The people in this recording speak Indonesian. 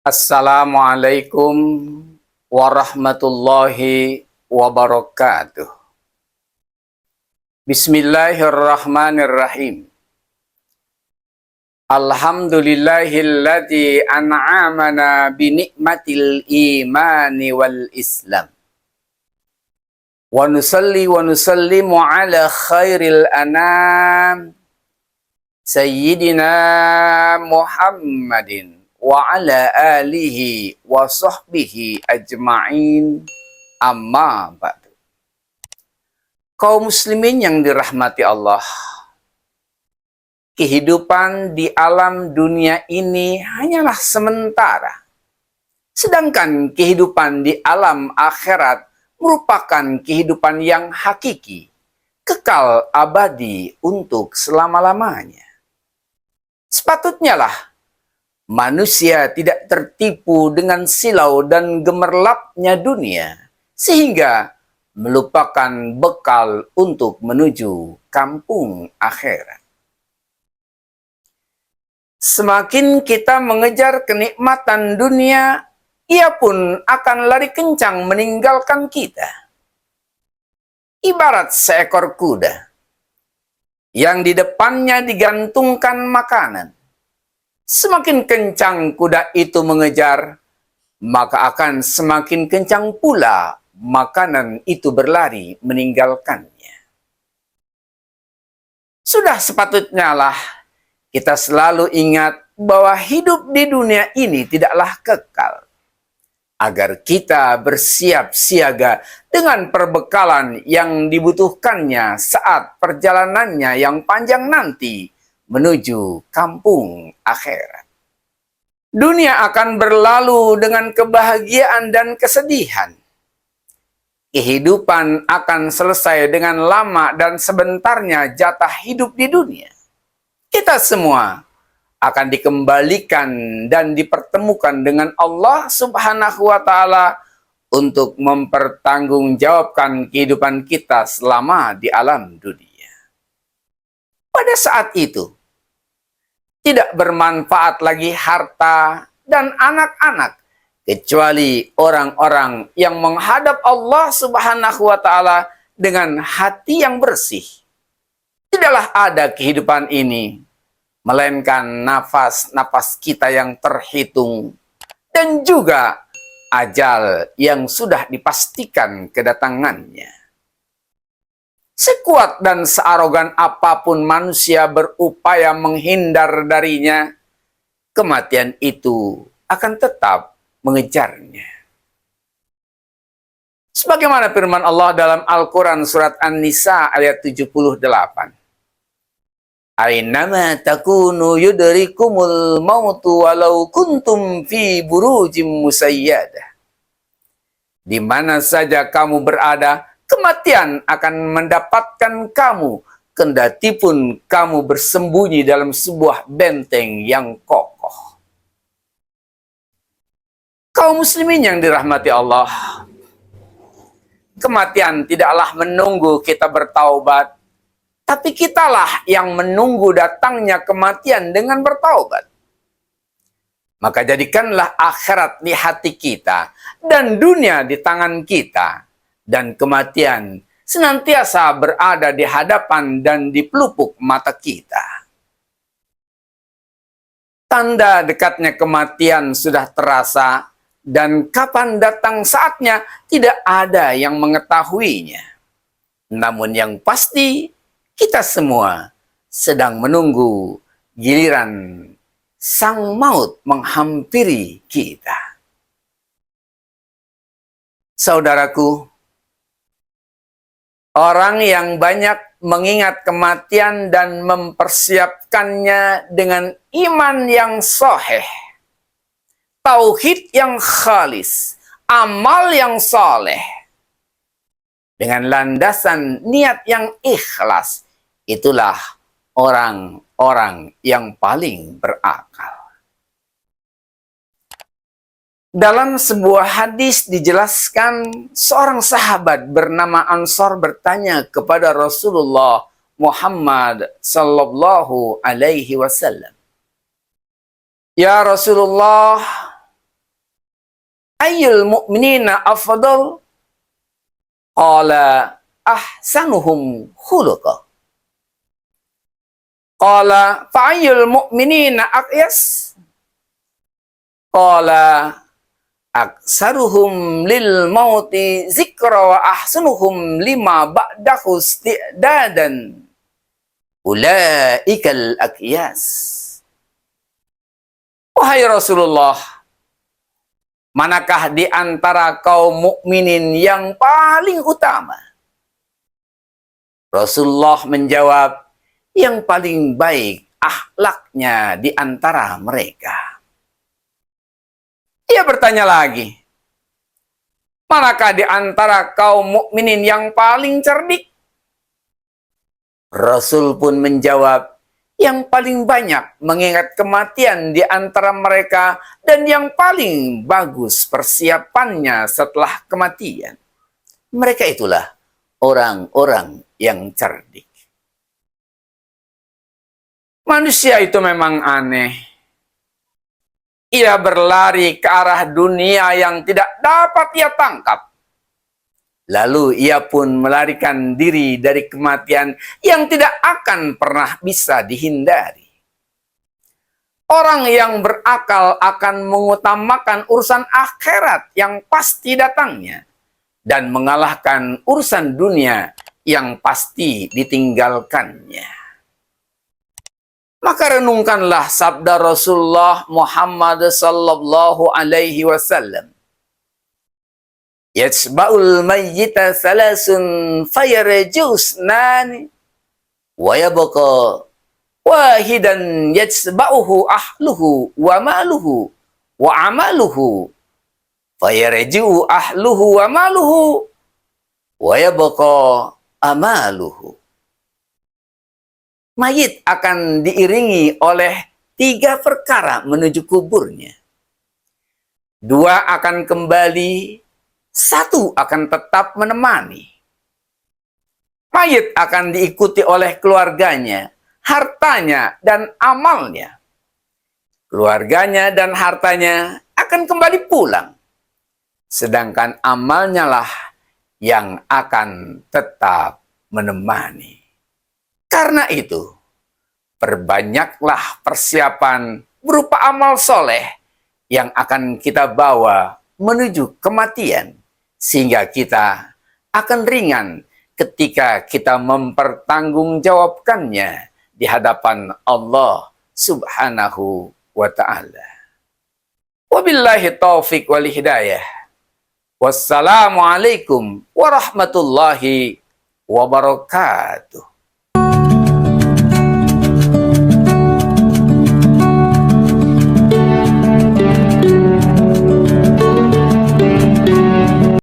Assalamualaikum warahmatullahi wabarakatuh. Bismillahirrahmanirrahim. Alhamdulillahilladzi an'amana binikmatil imani wal islam. Wa nusalli wa nusallimu ala khairil anam Sayyidina Muhammadin wa ala alihi wa sahbihi ajma'in, amma ba'du. Kaum muslimin yang dirahmati Allah, kehidupan di alam dunia ini hanyalah sementara. Sedangkan kehidupan di alam akhirat merupakan kehidupan yang hakiki, kekal abadi untuk selama-lamanya. Sepatutnya lah manusia tidak tertipu dengan silau dan gemerlapnya dunia, sehingga melupakan bekal untuk menuju kampung akhirat. Semakin kita mengejar kenikmatan dunia, ia pun akan lari kencang meninggalkan kita. Ibarat seekor kuda yang di depannya digantungkan makanan. Semakin kencang kuda itu mengejar, maka akan semakin kencang pula makanan itu berlari meninggalkannya. Sudah sepatutnya lah kita selalu ingat bahwa hidup di dunia ini tidaklah kekal. Agar kita bersiap siaga dengan perbekalan yang dibutuhkannya saat perjalanannya yang panjang nanti menuju kampung akhirat. Dunia akan berlalu dengan kebahagiaan dan kesedihan. Kehidupan akan selesai dengan lama dan sebentarnya jatah hidup di dunia. Kita semua akan dikembalikan dan dipertemukan dengan Allah Subhanahu wa Ta'ala untuk mempertanggungjawabkan kehidupan kita selama di alam dunia. Pada saat itu, tidak bermanfaat lagi harta dan anak-anak, kecuali orang-orang yang menghadap Allah Subhanahu wa Ta'ala dengan hati yang bersih. Tidaklah ada kehidupan ini melainkan nafas-nafas kita yang terhitung dan juga ajal yang sudah dipastikan kedatangannya. Sekuat dan searogan apapun manusia berupaya menghindar darinya, kematian itu akan tetap mengejarnya. Sebagaimana firman Allah dalam Al-Quran surat An-Nisa ayat 78. Ainama takunu yudrikumul mautu walau kuntum fi burujim musayyadah. Di mana saja kamu berada, kematian akan mendapatkan kamu, kendati pun kamu bersembunyi dalam sebuah benteng yang kokoh. Kaum muslimin yang dirahmati Allah, kematian tidaklah menunggu kita bertaubat, tapi kitalah yang menunggu datangnya kematian dengan bertaubat. Maka jadikanlah akhirat di hati kita dan dunia di tangan kita, dan kematian senantiasa berada di hadapan dan di pelupuk mata kita. Tanda dekatnya kematian sudah terasa, dan kapan datang saatnya tidak ada yang mengetahuinya. Namun yang pasti, kita semua sedang menunggu giliran sang maut menghampiri kita. Saudaraku, orang yang banyak mengingat kematian dan mempersiapkannya dengan iman yang sahih, tauhid yang khalis, amal yang saleh, dengan landasan niat yang ikhlas, itulah orang-orang yang paling berakal. Dalam sebuah hadis dijelaskan, seorang sahabat bernama Ansar bertanya kepada Rasulullah Muhammad sallallahu alaihi wasallam, "Ya Rasulullah, ayyul mu'minina afdal? Qala ahsanuhum khuluqa. Qala fa'ayyul mu'minina aqyas? Qala aksaruhum lil mauti zikra wa ahsanuhum lima ba'dahu isti'dadan. Ulaikal aqyas. Wahai Rasulullah, manakah di antara kaum mukminin yang paling utama? Rasulullah menjawab, yang paling baik akhlaknya di antara mereka. Ia bertanya lagi, manakah di antara kaum mukminin yang paling cerdik? Rasul pun menjawab, yang paling banyak mengingat kematian di antara mereka dan yang paling bagus persiapannya setelah kematian. Mereka itulah orang-orang yang cerdik. Manusia itu memang aneh. Ia berlari ke arah dunia yang tidak dapat ia tangkap. Lalu ia pun melarikan diri dari kematian yang tidak akan pernah bisa dihindari. Orang yang berakal akan mengutamakan urusan akhirat yang pasti datangnya dan mengalahkan urusan dunia yang pasti ditinggalkannya. Maka renungkanlah sabda Rasulullah Muhammad sallallahu alaihi wasallam. Yatsba'ul mayyita salasun fayarjusnani wa yabqa wahidan yatsba'uhu ahluhu wa maluhu wa amaluhu fayarji'u ahluhu wa maluhu wa yabqa amaluhu. Mayit akan diiringi oleh 3 perkara menuju kuburnya. 2 akan kembali, 1 akan tetap menemani. Mayit akan diikuti oleh keluarganya, hartanya, dan amalnya. Keluarganya dan hartanya akan kembali pulang. Sedangkan amalnya lah yang akan tetap menemani. Karena itu, perbanyaklah persiapan berupa amal soleh yang akan kita bawa menuju kematian, sehingga kita akan ringan ketika kita mempertanggungjawabkannya di hadapan Allah Subhanahu wa Ta'ala. Wabillahi taufiq wal hidayah. Wassalamualaikum warahmatullahi wabarakatuh.